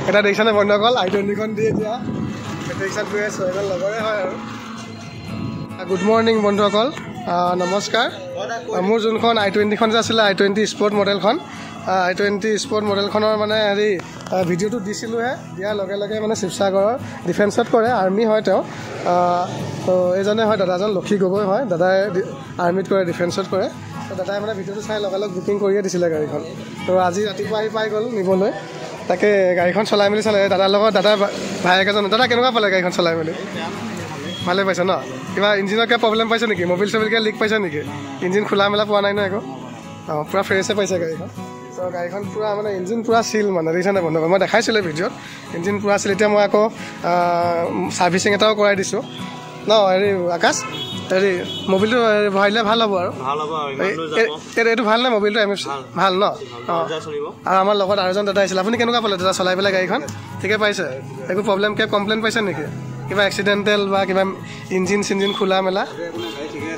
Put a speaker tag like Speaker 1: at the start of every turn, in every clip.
Speaker 1: এটা দেখিছানে বন্ধুসকল i20খন দি এতিয়া ৰিক্সাত গৈ আছোঁ এজন লগৰে হয় আৰু গুড মৰ্ণিং বন্ধুসকল নমস্কাৰ মোৰ যোনখন i20খন যে আছিলে i20 স্পৰ্ট মডেলখন i20 স্পৰ্ট মডেলখনৰ মানে হেৰি ভিডিঅ'টো দিছিলোঁহে দিয়াৰ লগে লগে মানে শিৱসাগৰৰ ডিফেন্সত কৰে আৰ্মি হয় তেওঁ তো এইজনে হয় দাদাজন লক্ষী গগৈ হয় দাদাই আৰ্মিত কৰে ডিফেন্সত কৰে তো দাদাই মানে ভিডিঅ'টো চাই লগালগ বুকিং কৰিয়ে দিছিলে গাড়ীখন তো আজি ৰাতিপুৱা আহি পাই গ'ল নিবলৈ তাকে গাড়ীখন চলাই মেলি চালে দাদাৰ লগত দাদা ভায়েক এজন দাদা কেনেকুৱা পালে গাড়ীখন চলাই মেলি ভালে পাইছে ন কিবা ইঞ্জিনৰ কিবা প্ৰব্লেম পাইছে নেকি মবিল চবিল কিবা লিক পাইছে নেকি ইঞ্জিন খোলা মেলা পোৱা নাই ন একো পূৰা ফ্ৰেছে পাইছে গাড়ীখন তো গাড়ীখন পূৰা মানে ইঞ্জিন পূৰা চিল মানে দেখিছেনে বন্ধু মই দেখাইছিলোঁ ভিডিঅ'ত ইঞ্জিন পূৰা চিল এতিয়া মই আকৌ ছাৰ্ভিচিং এটাও কৰাই দিছোঁ ন হেৰি আকাশ হেৰি মবিলটো ভৰাইলে ভাল হ'ব আৰু এইটো ভাল নে মবিলটো ভাল ন অঁ আৰু আমাৰ লগত আৰু এজন দাদা আহিছিলে আপুনি কেনেকুৱা পালে দাদা চলাই পেলাই গাড়ীখন ঠিকে পাইছে একো প্ৰব্লেম কিবা কমপ্লেইন পাইছে নেকি কিবা এক্সিডেণ্টেল বা কিবা ইঞ্জিন চিঞ্জিন খোলা মেলা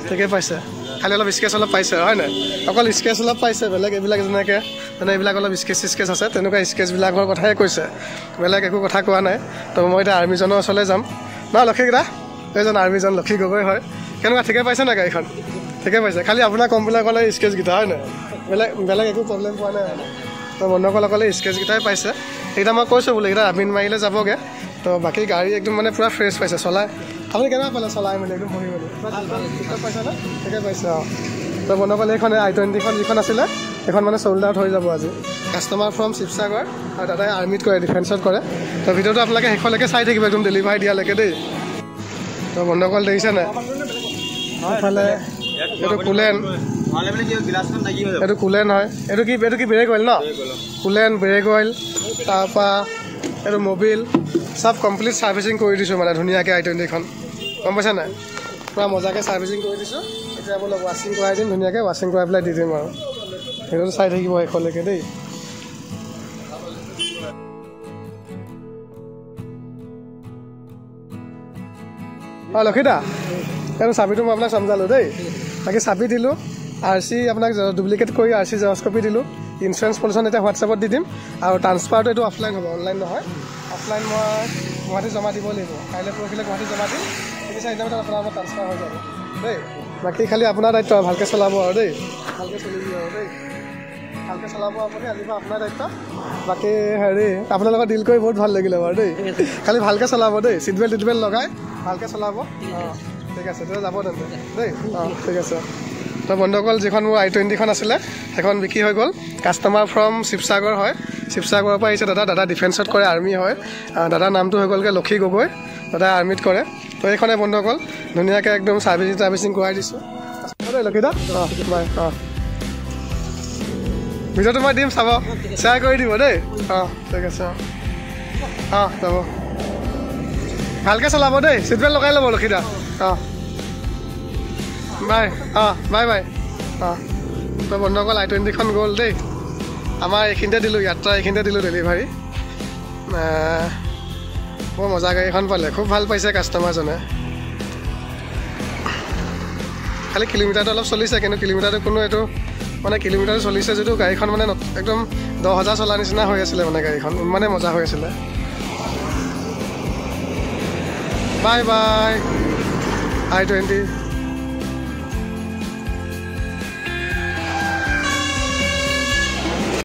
Speaker 1: ঠিকে পাইছে খালি অলপ স্কেচ অলপ পাইছে হয় নাই অকল স্কেচ অলপ পাইছে বেলেগ এইবিলাক যেনেকৈ এইবিলাক অলপ স্কেচ স্কেচ আছে তেনেকুৱা স্কেচবিলাকৰ কথাই কৈছে বেলেগ একো কথা কোৱা নাই তো মই এতিয়া আৰ্মিজনৰ ওচৰলৈ যাম ন লক্ষীকেইটা এইজন আৰ্মিজন লক্ষী গগৈ হয় কেনেকুৱা ঠিকে পাইছে নাই গাড়ীখন ঠিকে পাইছে খালি আপোনাৰ কমবিলাকলে স্কেচকেইটা হয় নাই বেলেগ একো প্ৰব্লেম পোৱা নাই তো বন্ধুসকল অকলে স্কেচকেইটাই পাইছে সেইকেইটা মই কৈছোঁ বোলে এইকেইটা আবিন মাৰিলে যাবগৈ তো বাকী গাড়ী একদম মানে পূৰা ফ্ৰেছ পাইছে চলাই আপুনি কেনেকুৱা পালে চলাই মেলি একদম বহি মেলি ঠিকে পাইছে নে ঠিকে পাইছে অঁ তো বন্ধুসকল এইখন i20খন যিখন আছিলে সেইখন মানে চল্ড আউট হৈ যাব আজি কাষ্টমাৰ ফ্ৰম শিৱসাগৰ আৰু দাদাই আৰ্মিত কৰে ডিফেন্সত কৰে তো ভিডিঅ'টো আপোনালোকে শেষলৈকে চাই থাকিব একদম ডেলিভাৰী দিয়ালৈকে দেই তো বন্ধুসকল দেখিছে নাই এইফালে এইটো কুলেন এইটো কুলেন হয় এইটো কি ব্ৰেক অইল ন কুলেন ব্ৰেক অইল তাৰপৰা এইটো মবিল চব কমপ্লিট ছাৰ্ভিচিং কৰি দিছোঁ মানে ধুনীয়াকৈ i20খন গম পাইছে নাই পূৰা মজাকৈ ছাৰ্ভিচিং কৰি দিছোঁ এতিয়া বোলে ৱাশ্বিং কৰাই দিম ধুনীয়াকৈ ৱাশ্বিং কৰাই পেলাই দি দিম আৰু সেইটো চাই থাকিব শেষলৈকে দেই অঁ লক্ষীদা এইটো চাবিটো মই আপোনাক চমজালোঁ দেই বাকী চাবি দিলোঁ RC আপোনাক ডুপ্লিকেট কৰি RC জেৰক্স কপি দিলোঁ ইঞ্চুৰেঞ্চ পলিউশ্যন এতিয়া হোৱাটছএপত দি দিম আৰু ট্ৰান্সফাৰটো এইটো অফলাইন হ'ব অনলাইন নহয় অফলাইন মই গুৱাহাটী জমা দিব লাগিব কাইলৈ পৰহিলৈ গুৱাহাটী জমা দিম 3-4 দিনৰ ভিতৰত আপোনাৰ ট্ৰান্সফাৰ হৈ যাব দেই বাকী খালি আপোনাৰ দায়িত্ব ভালকৈ চলাব আৰু দেই ভালকৈ চলিব আৰু দেই ভালকৈ চলাব আপুনি আজিৰ পৰা আপোনাৰ দায়িত্ব বাকী হেৰি আপোনাৰ লগত ডিল কৰি বহুত ভাল লাগিলে বাৰু দেই খালি ভালকৈ চলাব দেই ছিট বেল্ট লগাই ভালকৈ চলাব অঁ ঠিক আছে তেতিয়া যাব তেন্তে দেই অঁ ঠিক আছে তো বন্ধুসকল যিখন মোৰ i20খন আছিলে সেইখন বিক্ৰী হৈ গ'ল কাষ্টমাৰ ফ্ৰম শিৱসাগৰ হয় শিৱসাগৰৰ পৰা আহিছে দাদা ডিফেন্সত কৰে আৰ্মি হয় দাদাৰ নামটো হৈ গ'লগৈ লক্ষী গগৈ দাদা আৰ্মিত কৰে তো এইখনে বন্ধুসকল ধুনীয়াকৈ একদম ছাৰ্ভিচিং কৰাই দিছোঁ দেই লক্ষীদা অঁ বাই অঁ ভিডিঅ'টো মই দিম চাব শ্বেয়াৰ কৰি দিব দেই অঁ ঠিক আছে অঁ যাব ভালকৈ চলাব দেই ছিট বেল্ট লগাই ল'ব লক্ষীদা অঁ বাই অঁ বাই অঁ তো বন্ধুসকল i20খন গ'ল দেই আমাৰ এইখিনিতে দিলোঁ ইয়াত্ৰা এইখিনিতে দিলোঁ ডেলিভাৰী বৰ মজা গাড়ীখন পালে খুব ভাল পাইছে কাষ্টমাৰজনে খালি কিলোমিটাৰটো অলপ চলিছে কিন্তু কিলোমিটাৰটো কোনো এইটো মানে কিলোমিটাৰটো চলিছে যদিও গাড়ীখন মানে একদম 10,000 চলা নিচিনা হৈ আছিলে মানে গাড়ীখন ইমানে মজা হৈ আছিলে বাই i20